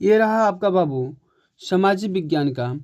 ये रहा आपका बाबू सामाजिक विज्ञान का,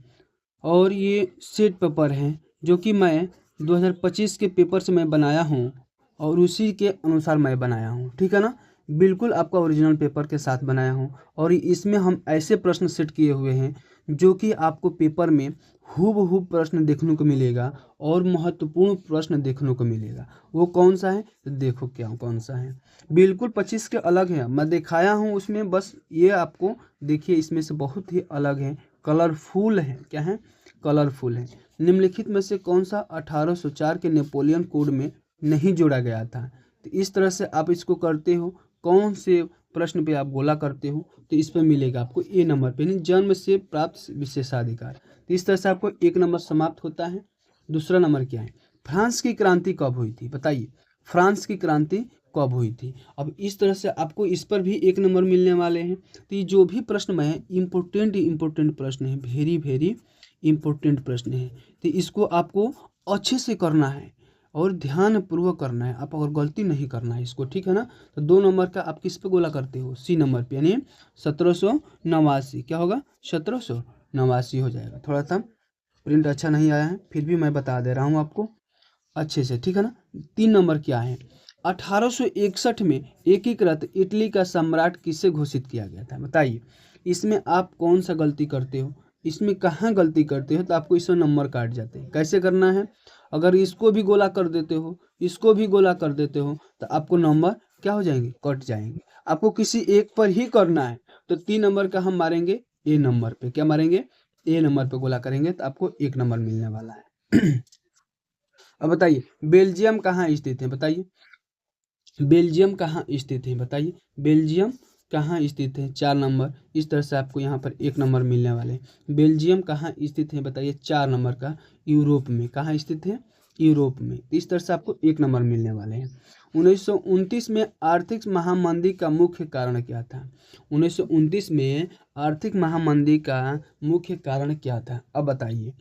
और ये सेट पेपर है जो कि मैं 2025 के पेपर से मैं बनाया हूँ और उसी के अनुसार मैं बनाया हूँ, ठीक है ना। बिल्कुल आपका ओरिजिनल पेपर के साथ बनाया हूँ, और इसमें हम ऐसे प्रश्न सेट किए हुए हैं जो कि आपको पेपर में हूबहू प्रश्न देखने को मिलेगा और महत्वपूर्ण प्रश्न देखने को मिलेगा। वो कौन सा है, तो देखो क्या कौन सा है। बिल्कुल 25 के अलग है, मैं दिखाया हूँ उसमें, बस ये आपको देखिए इसमें से बहुत ही अलग है, कलरफुल है। क्या है, कलरफुल है। निम्नलिखित में से कौन सा 1804 के नेपोलियन कोड में नहीं जोड़ा गया था। तो इस तरह से आप इसको करते हो, कौन से प्रश्न पे आप गोला करते हो, तो इस पर मिलेगा आपको ए नंबर पे, यानी जन्म से प्राप्त विशेषाधिकार। तो इस तरह से आपको एक नंबर समाप्त होता है। दूसरा नंबर क्या है, फ्रांस की क्रांति कब हुई थी, बताइए फ्रांस की क्रांति कब हुई थी। अब इस तरह से आपको इस पर भी एक नंबर मिलने वाले हैं। तो ये जो भी प्रश्न में है इम्पोर्टेंट प्रश्न है, वेरी वेरी इम्पोर्टेंट प्रश्न है। तो इसको आपको अच्छे से करना है और ध्यानपूर्वक करना है, आप अगर गलती नहीं करना है इसको, ठीक है ना। तो 2 नंबर का आप किस पे गोला करते हो, सी नंबर पे, यानी 1789। क्या होगा, 1789 हो जाएगा। थोड़ा सा प्रिंट अच्छा नहीं आया है, फिर भी मैं बता दे रहा हूँ आपको अच्छे से, ठीक है ना। 3 नंबर क्या है, 1861 में एकीकृत इटली का सम्राट किसे घोषित किया गया था, बताइए। इसमें आप कौन सा गलती करते हो, इसमें कहाँ गलती करते हो, तो आपको इसमें नंबर काट जाते हैं। कैसे करना है, अगर इसको भी गोला कर देते हो, इसको भी गोला कर देते हो, तो आपको नंबर क्या हो जाएंगे, कट जाएंगे। आपको किसी एक पर ही करना है, तो 3 नंबर का हम मारेंगे ए नंबर पे। क्या मारेंगे, ए नंबर पे गोला करेंगे, तो आपको 1 नंबर मिलने वाला है। अब बताइए बेल्जियम कहाँ स्थित है, बताइए बेल्जियम कहाँ स्थित है, बताइए बेल्जियम कहाँ स्थित है। 4 नंबर, इस तरह से आपको यहाँ पर 1 नंबर मिलने वाले हैं। बेल्जियम कहाँ स्थित है, बताइए 4 नंबर का, यूरोप में। कहाँ स्थित है, यूरोप में। इस तरह से आपको 1 नंबर मिलने वाले हैं। 1929 में आर्थिक महामंदी का मुख्य कारण क्या था, 1929 में आर्थिक महामंदी का मुख्य कारण क्या था, अब बताइए।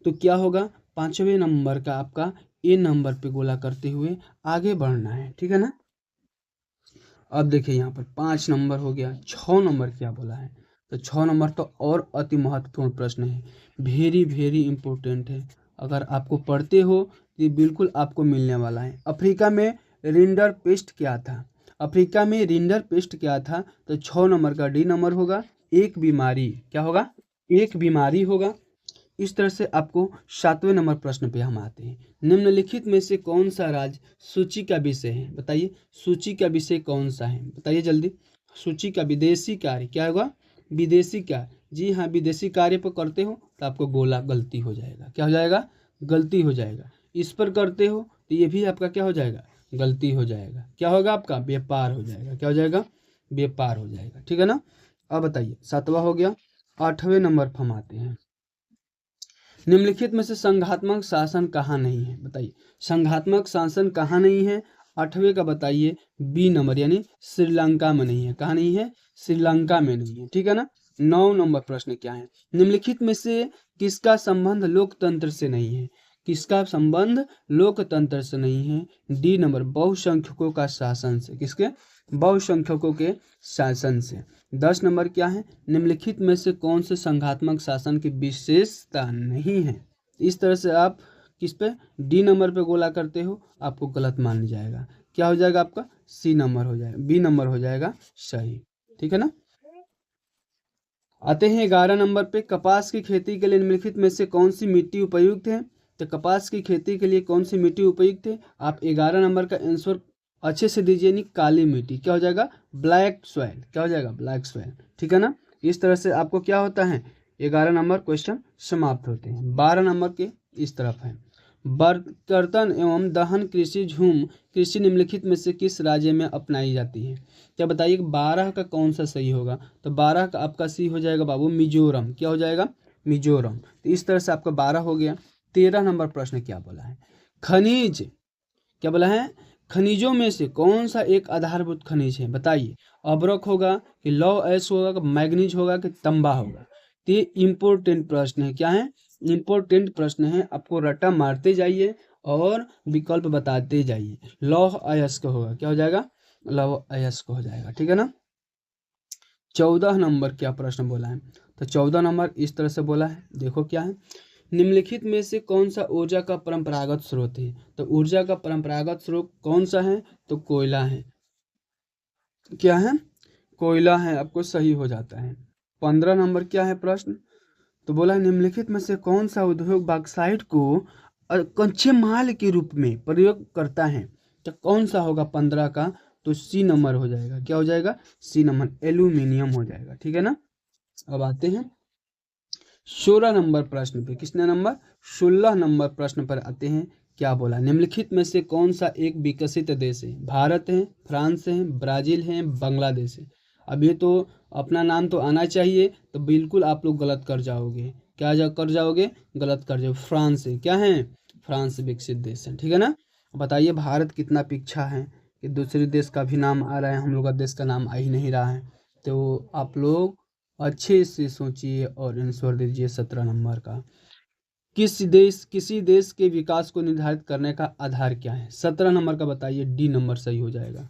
तो क्या होगा, 5वें नंबर का आपका ए नंबर पे गोला करते हुए आगे बढ़ना है, ठीक है ना। अब देखिए यहाँ पर 5 नंबर हो गया। 6 नंबर क्या बोला है, तो 6 नंबर तो और अति महत्वपूर्ण प्रश्न है, वेरी वेरी इंपॉर्टेंट है। अगर आपको पढ़ते हो तो ये बिल्कुल आपको मिलने वाला है। अफ्रीका में रिंडर पेस्ट क्या था, अफ्रीका में रिंडर पेस्ट क्या था, तो 6 नंबर का डी नंबर होगा, एक बीमारी। क्या होगा, एक बीमारी होगा। इस तरह से आपको 7वें नंबर प्रश्न पे हम आते हैं। निम्नलिखित में से कौन सा राज्य सूची का विषय है, बताइए सूची का विषय कौन सा है, बताइए जल्दी। सूची का विदेशी कार्य, क्या होगा, विदेशी कार्य। जी हाँ, विदेशी कार्य पर करते हो तो आपको गोला गलती हो जाएगा। क्या हो जाएगा, गलती हो जाएगा। इस पर करते हो तो ये भी आपका क्या हो जाएगा, गलती हो जाएगा। क्या होगा, आपका व्यापार हो जाएगा। क्या हो जाएगा, व्यापार हो जाएगा, ठीक है ना। अब बताइए 7वां हो गया। 8वें नंबर पर हम आते हैं। निम्नलिखित में से संघात्मक शासन कहाँ नहीं है, बताइए संघात्मक शासन कहाँ नहीं है। 8वें का बताइए बी नंबर, यानी श्रीलंका में नहीं है। कहाँ नहीं है, श्रीलंका में नहीं है, ठीक है ना। 9 नंबर प्रश्न क्या है, निम्नलिखित में से किसका संबंध लोकतंत्र से नहीं है, किसका संबंध लोकतंत्र से नहीं है। डी नंबर बहुसंख्यकों का शासन से, किसके, बहुसंख्यकों के शासन से। 10 नंबर क्या है, निम्नलिखित में से कौन से संघात्मक शासन की विशेषता नहीं है। इस तरह से आप किस पे, डी नंबर पे गोला करते हो, आपको गलत मान जाएगा। क्या हो जाएगा आपका, सी नंबर हो जाएगा, बी नंबर हो जाएगा सही, ठीक है ना। आते हैं 11 नंबर पे, कपास की खेती के लिए निम्नलिखित में से कौन सी मिट्टी उपयुक्त है। तो कपास की खेती के लिए कौन सी मिट्टी उपयुक्त है, आप 11 नंबर का आंसर अच्छे से दीजिए। नहीं, काली मिट्टी। क्या हो जाएगा, ब्लैक सॉइल। क्या हो जाएगा, ब्लैक सॉइल, ठीक है ना। इस तरह से आपको क्या होता है, 11 नंबर क्वेश्चन समाप्त होते हैं। 12 नंबर के इस तरफ है, बर्तन एवं दहन कृषि झूम कृषि निम्नलिखित में से किस राज्य में अपनाई जाती है। क्या बताइए 12 का कौन सा सही होगा, तो 12 का आपका सी हो जाएगा बाबू मिजोरम। क्या हो जाएगा, मिजोरम। तो इस तरह से आपका 12 हो गया। 13 नंबर प्रश्न क्या बोला है, खनिज, क्या बोला है, खनिजों में से कौन सा एक आधारभूत खनिज है, बताइए। अब्रक होगा कि लौह अयस्क होगा कि मैग्नीज होगा कि तांबा होगा। तो ये इंपॉर्टेंट प्रश्न है, क्या है, इंपॉर्टेंट प्रश्न है। आपको रट्टा मारते जाइए और विकल्प बताते जाइए। लौह अयस्क होगा, क्या हो जाएगा, लव अयस्क हो जाएगा। ठीक है ना। 14 नंबर क्या प्रश्न बोला है, तो 14 नंबर इस तरह से बोला है, देखो क्या है, निम्नलिखित में से कौन सा ऊर्जा का परंपरागत स्रोत है। तो ऊर्जा का परंपरागत स्रोत कौन सा है, तो कोयला है। क्या है, कोयला है, आपको सही हो जाता है। 15 नंबर क्या है प्रश्न, तो बोला है निम्नलिखित में से कौन सा उद्योग बॉक्साइट को कच्चे माल के रूप में प्रयोग करता है। तो कौन सा होगा 15 का, तो सी नंबर हो जाएगा। क्या हो जाएगा, सी नंबर, एल्यूमिनियम हो जाएगा। ठीक है ना। अब आते हैं 16 नंबर प्रश्न पे। कितने नंबर, 16 नंबर प्रश्न पर आते हैं। क्या बोला, निम्नलिखित में से कौन सा एक विकसित देश है। भारत है, फ्रांस है, ब्राजील है, बांग्लादेश है। अब ये तो अपना नाम तो आना चाहिए, तो बिल्कुल आप लोग गलत कर जाओगे। क्या कर जाओगे, गलत कर जाओगे। फ्रांस है, क्या है, फ्रांस विकसित देश है। ठीक है ना। बताइए भारत कितना पीछा है कि दूसरे देश का भी नाम आ रहा है, हम लोग का देश का नाम आ ही नहीं रहा है। तो आप लोग अच्छे से सोचिए और आंसर दीजिए 17 नंबर का। किसी देश के विकास को निर्धारित करने का आधार क्या है। 17 नंबर का बताइए, डी नंबर सही हो जाएगा।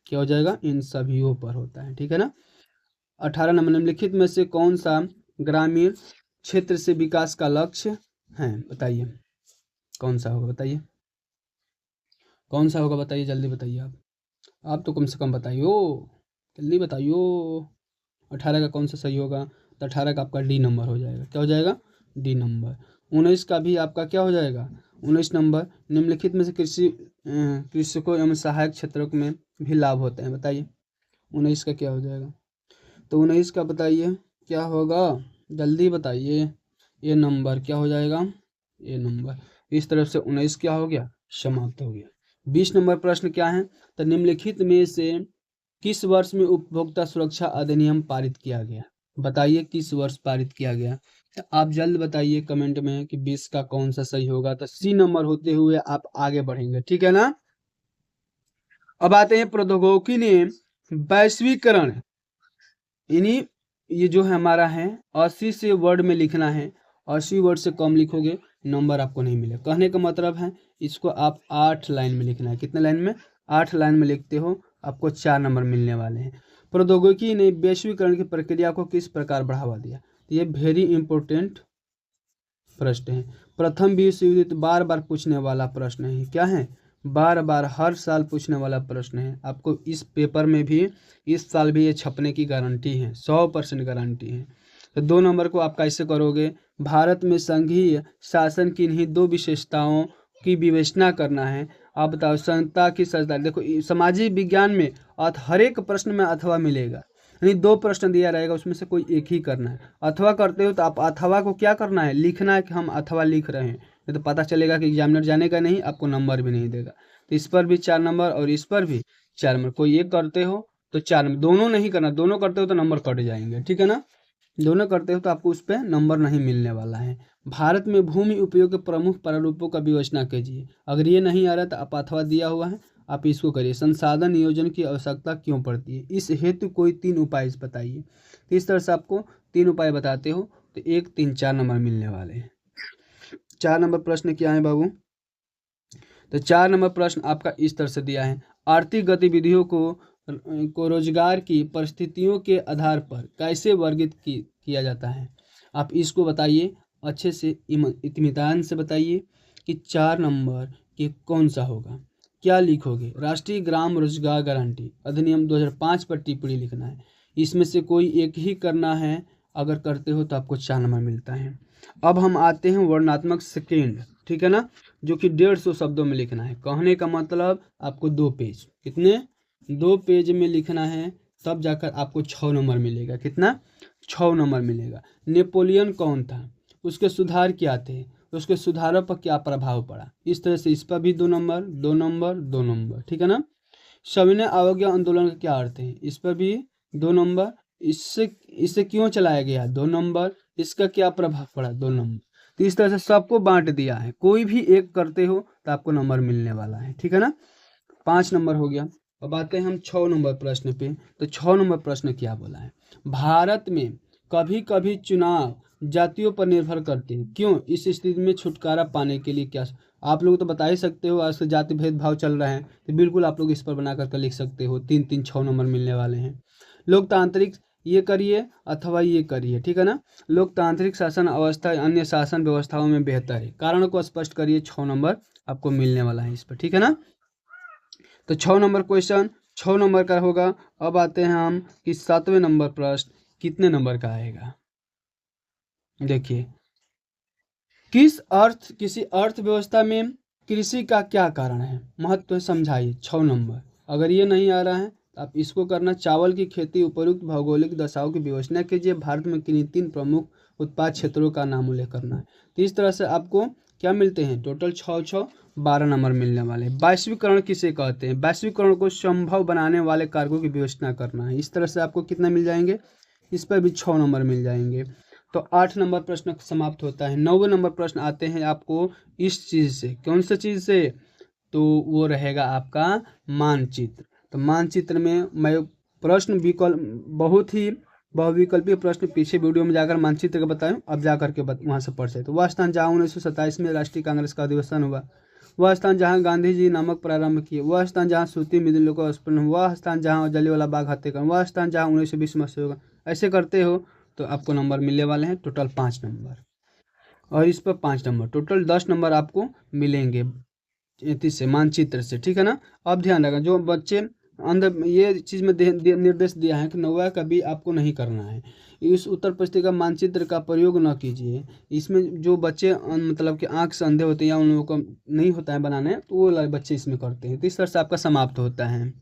क्या हो जाएगा, इन सभीयों पर होता है। ठीक है ना। 18 नंबर, निम्नलिखित में से कौन सा ग्रामीण क्षेत्र से विकास का लक्ष्य है, बताइए कौन सा होगा, बताइए कौन सा होगा, बताइए जल्दी बताइए। आप तो कम से कम बताइयो, जल्दी बताइयो। 18 का कौन सा सही होगा, तो 18 का आपका डी नंबर हो जाएगा। क्या हो जाएगा, डी नंबर। 19 का भी आपका क्या हो जाएगा, 19 नंबर, निम्नलिखित में से कृषकों एवं सहायक क्षेत्रों में भी लाभ होते हैं, बताइए 19 का क्या हो जाएगा। तो 19 का बताइए क्या होगा, जल्दी बताइए। ये नंबर क्या हो जाएगा, ये नंबर। इस तरफ से 19 क्या हो गया, समाप्त हो गया। 20 नंबर प्रश्न क्या है, तो निम्नलिखित में से किस वर्ष में उपभोक्ता सुरक्षा अधिनियम पारित किया गया। बताइए किस वर्ष पारित किया गया। तो आप जल्द बताइए कमेंट में कि 20 का कौन सा सही होगा। तो सी नंबर होते हुए आप आगे बढ़ेंगे। ठीक है ना। अब आते हैं प्रौद्योगिकी ने वैश्वीकरण, यानी ये जो है हमारा है 80 से वर्ड में लिखना है, 80 वर्ड से कम लिखोगे नंबर आपको नहीं मिलेगा। कहने का मतलब है इसको आप 8 लाइन में लिखना है। कितने लाइन में, 8 लाइन में लिखते हो, आपको 4 नंबर मिलने वाले हैं। प्रौद्योगिकी ने वैश्वीकरण की प्रक्रिया को किस प्रकार बढ़ावा दिया। तो ये वेरी इंपॉर्टेंट प्रश्न है। प्रथम विश्व युद्ध बार बार पूछने वाला प्रश्न है। क्या है, बार बार हर साल पूछने वाला प्रश्न है। आपको इस पेपर में भी इस साल भी ये छपने की गारंटी है, 100% गारंटी है। तो 2 नंबर को आप कैसे करोगे, भारत में संघीय शासन की इन्हीं 2 विशेषताओं की विवेचना करना है। आप बताओ, संहिता की सजदा, देखो सामाजिक विज्ञान में हर एक प्रश्न में अथवा मिलेगा, यानी 2 प्रश्न दिया रहेगा, उसमें से कोई एक ही करना है। अथवा करते हो तो आप अथवा को क्या करना है, लिखना है कि हम अथवा लिख रहे हैं, नहीं तो पता चलेगा कि एग्जामिनर जानेगा नहीं, आपको नंबर भी नहीं देगा। तो इस पर भी 4 नंबर और इस पर भी 4 नंबर। कोई एक करते हो तो 4 नंबर, दोनों नहीं करना, दोनों करते हो तो नंबर कट जाएंगे। ठीक है ना। दोनों करते हो तो आपको उस पर नंबर नहीं मिलने वाला है। भारत में भूमि उपयोग के प्रमुख प्रारूपों का विवेचना कीजिए। अगर ये नहीं आ रहा तो आप अथवा दिया हुआ है, आप इसको करिए। संसाधन नियोजन की आवश्यकता क्यों पड़ती है, इस हेतु कोई 3 उपाय बताइए। तो इस तरह से आपको 3 उपाय बताते हो तो 1, 3, 4 नंबर मिलने वाले हैं। 4 नंबर प्रश्न क्या है बाबू, तो 4 नंबर प्रश्न आपका इस तरह से दिया है, आर्थिक गतिविधियों को रोजगार की परिस्थितियों के आधार पर कैसे वर्गीकृत किया जाता है। आप इसको बताइए अच्छे से, इत्मीनान से बताइए कि 4 नंबर के कौन सा होगा। क्या लिखोगे, राष्ट्रीय ग्राम रोजगार गारंटी अधिनियम 2005 पर टिप्पणी लिखना है। इसमें से कोई एक ही करना है, अगर करते हो तो आपको 4 नंबर मिलता है। अब हम आते हैं वर्णनात्मक सेकेंड। ठीक है ना, जो कि 150 शब्दों में लिखना है। कहने का मतलब आपको 2 पेज, कितने, 2 पेज में लिखना है, तब जाकर आपको 6 नंबर मिलेगा। कितना, 6 नंबर मिलेगा। नेपोलियन कौन था, उसके सुधार क्या थे, उसके सुधारों पर क्या प्रभाव पड़ा। इस तरह से इस पर भी 2 नंबर, 2 नंबर, 2 नंबर। ठीक है ना। सविनय अवज्ञा आंदोलन का क्या अर्थ है, इस पर भी 2 नंबर। इससे इसे क्यों चलाया गया, 2 नंबर। इसका क्या प्रभाव पड़ा, 2 नंबर। तो इस तरह से सबको बांट दिया है, कोई भी एक करते हो तो आपको नंबर मिलने वाला है। ठीक है ना। 5 नंबर हो गया। अब आते हैं हम 6 नंबर प्रश्न पे। तो 6 नंबर प्रश्न क्या बोला है, भारत में कभी कभी चुनाव जातियों पर निर्भर करते हैं, क्यों, इस स्थिति में छुटकारा पाने के लिए क्या। आप लोग तो बता ही सकते हो, आज जाति भेदभाव चल रहा है, तो बिल्कुल आप लोग इस पर बना करके लिख सकते हो। 3 3 6 नंबर मिलने वाले हैं। लोकतांत्रिक ये करिए अथवा ये करिए, ठीक है ना। लोकतांत्रिक शासन अवस्था अन्य शासन व्यवस्थाओं में बेहतर है, कारण को स्पष्ट करिए, 6 नंबर आपको मिलने वाला है इस पर, ठीक है ना। तो 6 नंबर क्वेश्चन 6 नंबर का होगा। अब आते हैं हम कि 7वें नंबर प्रश्न कितने नंबर का आएगा। देखिए, किसी अर्थव्यवस्था में कृषि का क्या कारण है, महत्व समझाइए। 6 नंबर। अगर ये नहीं आ रहा है तो आप इसको करना, चावल की खेती उपयुक्त भौगोलिक दशाओं की विवेचना कीजिए, भारत में किन्हीं 3 प्रमुख उत्पाद क्षेत्रों का नाम उल्लेख करना है। तो इस तरह से आपको क्या मिलते हैं, टोटल 6 12 नंबर मिलने वाले। वैश्वीकरण किसे कहते हैं, वैश्वीकरण को संभव बनाने वाले कारकों की विवेचना करना है। इस तरह से आपको कितना मिल जाएंगे, इस पर भी 6 नंबर मिल जाएंगे। तो 8 नंबर प्रश्न समाप्त होता है। 9वें नंबर प्रश्न आते हैं आपको इस चीज़ से, कौन सा चीज़ से, तो वो रहेगा आपका मानचित्र। तो मानचित्र में मैं प्रश्न विकल्प बहुत ही बहुविकल्पीय प्रश्न पीछे वीडियो में जाकर मानचित्र का बताऊँ, अब जा करके वहाँ से पढ़ सकते। तो वह स्थान जहाँ 1927 में राष्ट्रीय कांग्रेस का अधिवेशन हुआ, वह स्थान जहाँ गांधी जी नामक प्रारंभ किए, वह स्थान जहाँ सूती मिलों का उत्पन्न, वह स्थान जहाँ जलियांवाला बाग हत्याकांड, वह स्थान जहाँ 1920 में होगा। ऐसे करते हो तो आपको नंबर मिलने वाले हैं टोटल 5 नंबर, और इस पर 5 नंबर, टोटल 10 नंबर आपको मिलेंगे 33 से मानचित्र से, ठीक है ना। अब ध्यान रखना, जो बच्चे अंदर ये चीज़ में निर्देश दिया है कि नौवा कभी आपको नहीं करना है, इस उत्तर पुस्तिका मानचित्र का प्रयोग न कीजिए। इसमें जो बच्चे मतलब कि आँख से अंधे होते हैं या उन लोगों को नहीं होता है बनाने, तो वो बच्चे इसमें करते हैं। तो इस तरह से आपका समाप्त होता है।